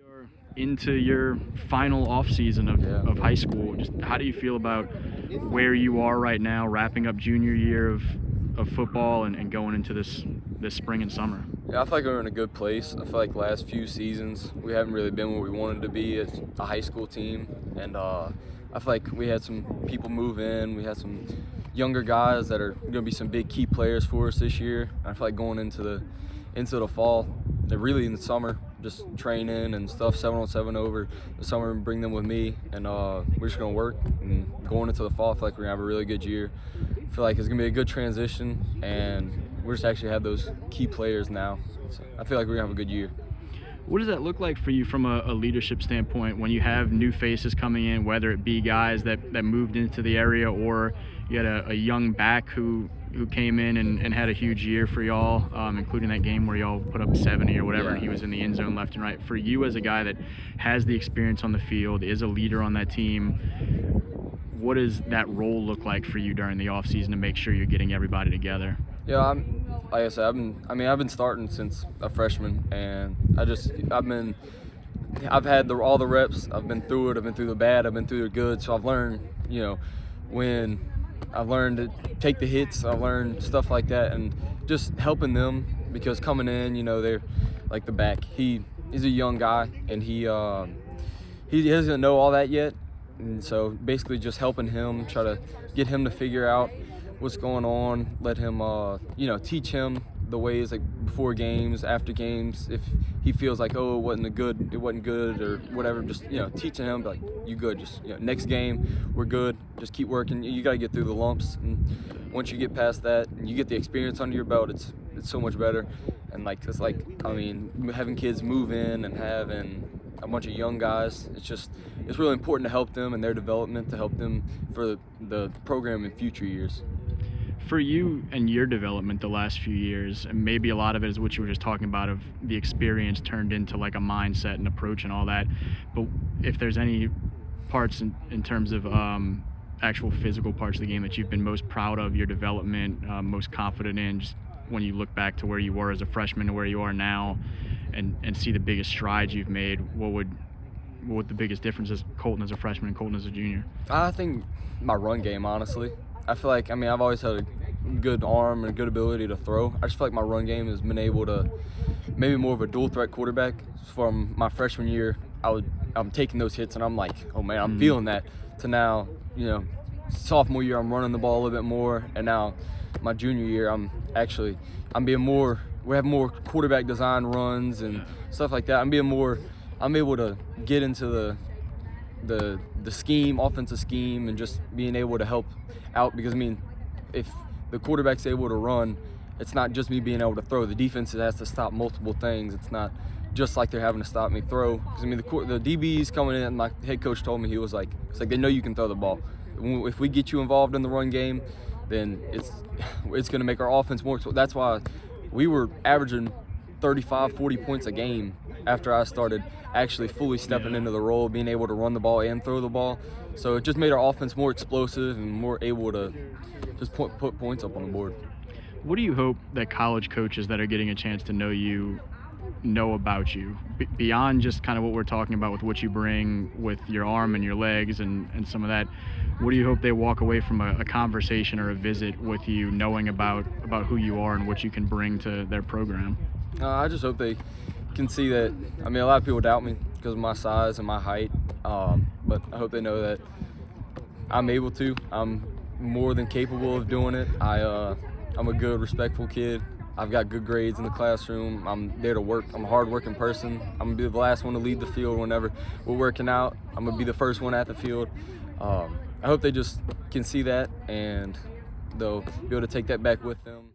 You're into your final off season of high school. Just how do you feel about where you are right now, wrapping up junior year of football and going into this spring and summer? Yeah, I feel like we're in a good place. I feel like last few seasons we haven't really been where we wanted to be as a high school team, and I feel like we had some people move in. We had some younger guys that are going to be some big key players for us this year. And I feel like going into the fall, they're really in the summer, just training and stuff, 7-on-7 over the summer, and bring them with me, and we're just going to work. And going into the fall, I feel like we're going to have a really good year. I feel like it's going to be a good transition, and we're just actually have those key players now. So I feel like we're going to have a good year. What does that look like for you from a leadership standpoint when you have new faces coming in, whether it be guys that moved into the area or you had a young back who came in and had a huge year for y'all, including that game where y'all put up 70 or whatever, and he was in the end zone left and right. For you as a guy that has the experience on the field, is a leader on that team, what does that role look like for you during the offseason to make sure you're getting everybody together? Yeah, like I said, I've been starting since a freshman, and I've had all the reps. I've been through it. I've been through the bad. I've been through the good. So I've learned, when I've learned to take the hits. I've learned stuff like that, and just helping them, because coming in, they're like the back. He's a young guy, and he doesn't know all that yet, and so basically just helping him, try to get him to figure out what's going on, let him teach him the ways, like before games, after games, if he feels like, oh, it wasn't good or whatever, just teaching him, like, you good, just next game we're good, just keep working. You got to get through the lumps, and once you get past that and you get the experience under your belt, it's so much better. And having kids move in and having a bunch of young guys, it's really important to help them in their development, to help them for the program in future years. For you and your development the last few years, and maybe a lot of it is what you were just talking about, of the experience turned into like a mindset and approach and all that, but if there's any parts in terms of actual physical parts of the game that you've been most proud of your development, most confident in, just when you look back to where you were as a freshman to where you are now and see the biggest strides you've made, what would the biggest difference is Colton as a freshman and Colton as a junior? I think my run game, honestly. I feel like, I've always had a good arm and a good ability to throw. I just feel like my run game has been able to, maybe more of a dual threat quarterback. From my freshman year, I'm taking those hits and I'm like, oh man, I'm feeling that, to now, sophomore year, I'm running the ball a little bit more, and now my junior year, we have more quarterback design runs and stuff like that. I'm able to get into the scheme, offensive scheme, and just being able to help out, because if the quarterback's able to run, it's not just me being able to throw. The defense has to stop multiple things. It's not just like they're having to stop me throw, because the DBs coming in, and my head coach told me, it's like they know you can throw the ball. If we get you involved in the run game, then it's going to make our offense more. So that's why we were averaging 35, 40 points a game after I started actually fully stepping into the role, being able to run the ball and throw the ball. So it just made our offense more explosive and more able to just put points up on the board. What do you hope that college coaches that are getting a chance to know you know about you, beyond just kind of what we're talking about with what you bring with your arm and your legs and some of that? What do you hope they walk away from a conversation or a visit with you knowing about who you are and what you can bring to their program? I just hope they can see that. A lot of people doubt me because of my size and my height, but I hope they know that I'm able to. I'm more than capable of doing it. I'm a good, respectful kid. I've got good grades in the classroom. I'm there to work. I'm a hard-working person. I'm going to be the last one to leave the field whenever we're working out. I'm going to be the first one at the field. I hope they just can see that, and they'll be able to take that back with them.